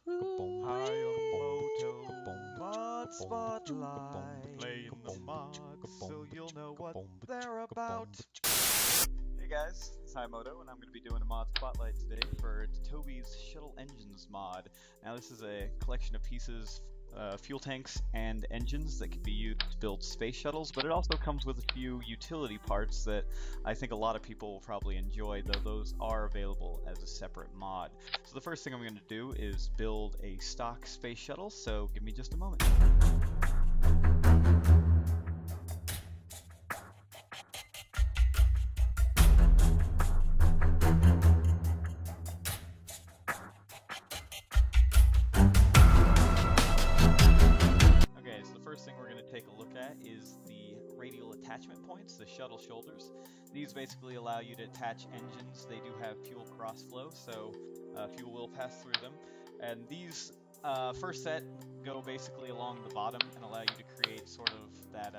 Hyomoto Mod Spotlight. Playing the mods so you'll know what they're about. Hey guys, it's Hyomoto, and I'm going to be doing a mod spotlight today for dtobi's Shuttle Engines mod. Now this is a collection of pieces, fuel tanks and engines that can be used to build space shuttles, but it also comes with a few utility parts that I think a lot of people will probably enjoy, though those are available as a separate mod. So the first thing I'm going to do is build a stock space shuttle, so give me just a moment. Okay, so the first thing we're going to take a look at is the radial attachment points, the shuttle shoulders. These basically allow you to attach engines. They do have fuel cross-flow, so fuel will pass through them. And these first set go basically along the bottom and allow you to create sort of that,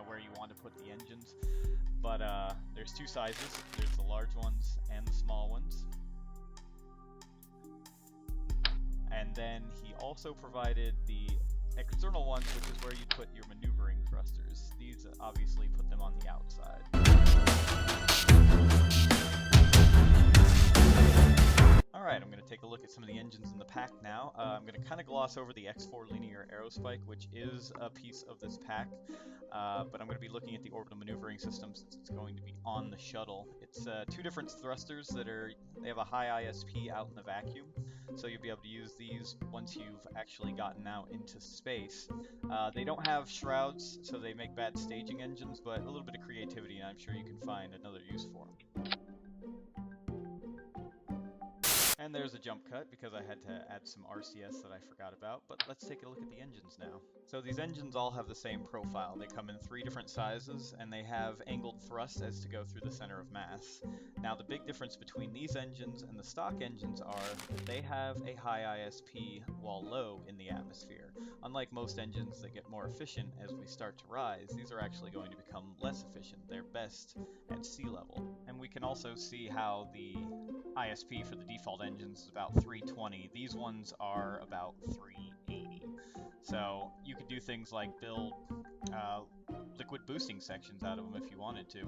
where you want to put the engines. But there's two sizes. There's the large ones and the small ones. And then he also provided the external ones, which is where you put your maneuvering thrusters. These obviously put them on the outside. Alright, I'm going to take a look at some of the engines in the pack now. I'm going to kind of gloss over the X4 linear aerospike, which is a piece of this pack, but I'm going to be looking at the orbital maneuvering system since it's going to be on the shuttle. It's two different thrusters they have a high ISP out in the vacuum, so you'll be able to use these once you've actually gotten out into space. They don't have shrouds, so they make bad staging engines, but a little bit of creativity and I'm sure you can find another use for them. And there's a jump cut because I had to add some RCS that I forgot about, but let's take a look at the engines now. So these engines all have the same profile. They come in three different sizes and they have angled thrust as to go through the center of mass. Now the big difference between these engines and the stock engines are that they have a high ISP while low in the atmosphere. Unlike most engines that get more efficient as we start to rise, these are actually going to become less efficient. They're best at sea level. And we can also see how the ISP for the default engines is about 320. These ones are about 380. So you could do things like build liquid boosting sections out of them if you wanted to.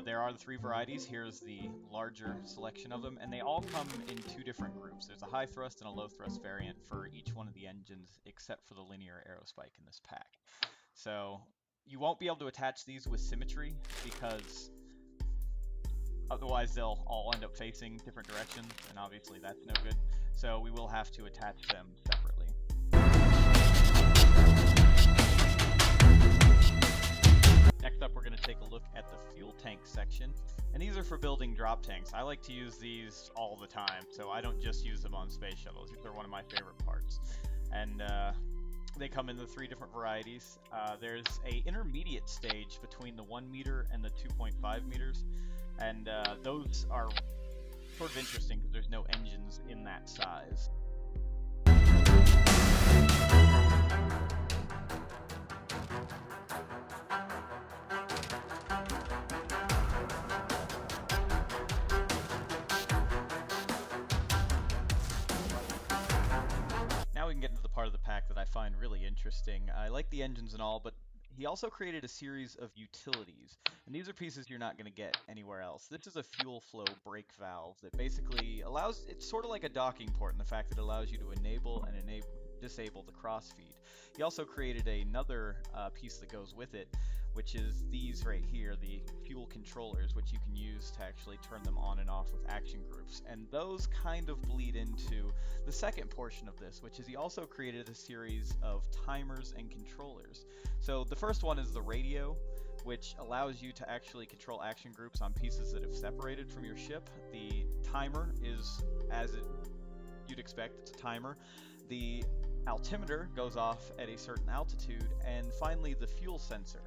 There are the three varieties. Here's the larger selection of them, and they all come in two different groups. There's a high thrust and a low thrust variant for each one of the engines except for the linear aerospike in this pack. So you won't be able to attach these with symmetry because otherwise they'll all end up facing different directions, and obviously that's no good. So we will have to attach them separately. Next up, we're going to take a look at the fuel tank section, and these are for building drop tanks. I like to use these all the time, so I don't just use them on space shuttles. They're one of my favorite parts. And they come in the three different varieties. There's a intermediate stage between the 1 meter and the 2.5 meters. And those are sort of interesting because there's no engines in that size. Now we can get into the part of the pack that I find really interesting. I like the engines and all, but he also created a series of utilities, and these are pieces you're not going to get anywhere else. This is a fuel flow brake valve that basically allows, it's sort of like a docking port in the fact that it allows you to enable and disable the crossfeed. He also created another piece that goes with it, which is these right here, the fuel controllers, which you can use to actually turn them on and off with action groups. And those kind of bleed into the second portion of this, which is he also created a series of timers and controllers. So the first one is the radio, which allows you to actually control action groups on pieces that have separated from your ship. The timer is, you'd expect, it's a timer. The altimeter goes off at a certain altitude, and finally the fuel sensor.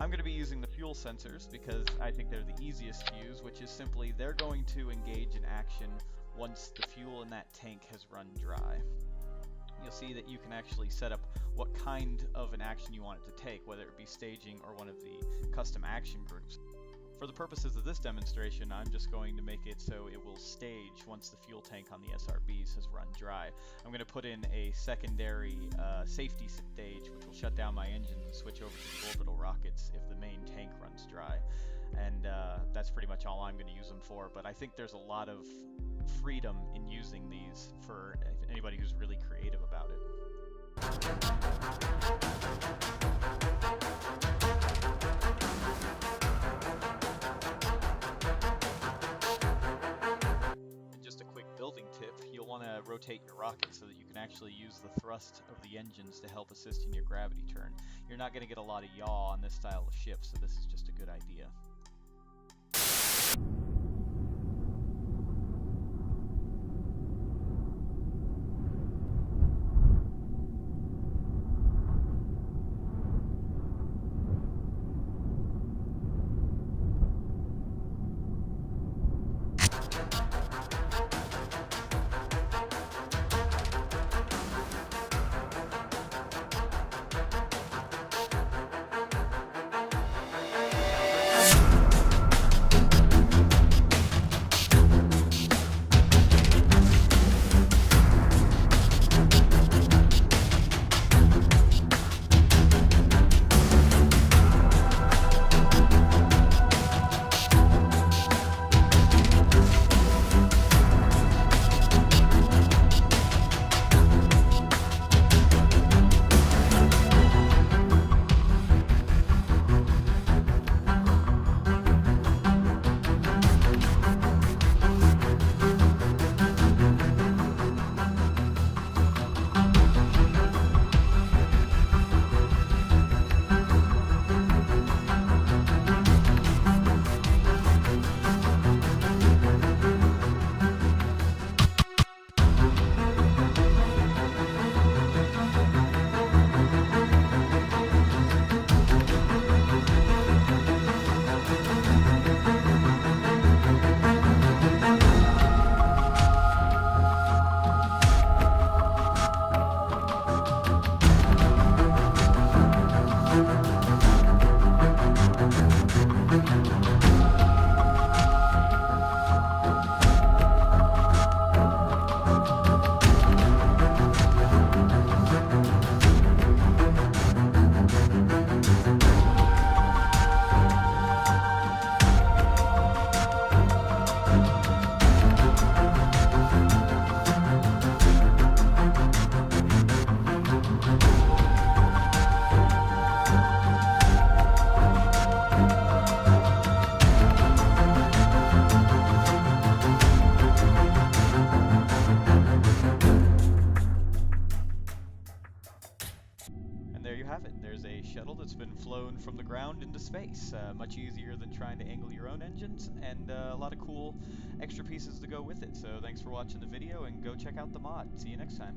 I'm going to be using the fuel sensors because I think they're the easiest to use, which is simply they're going to engage in action once the fuel in that tank has run dry. You'll see that you can actually set up what kind of an action you want it to take, whether it be staging or one of the custom action groups. For the purposes of this demonstration, I'm just going to make it so it will stage once the fuel tank on the SRBs has run dry. I'm going to put in a secondary safety stage which will shut down my engines and switch over to the orbital rockets if the main tank runs dry. And that's pretty much all I'm going to use them for, but I think there's a lot of freedom in using these for anybody who's really creative about it. And just a quick building tip, you'll want to rotate your rocket so that you can actually use the thrust of the engines to help assist in your gravity turn. You're not going to get a lot of yaw on this style of ship, so this is just a good idea. There's a shuttle that's been flown from the ground into space. Much easier than trying to angle your own engines, and a lot of cool extra pieces to go with it. So thanks for watching the video, and go check out the mod. See you next time.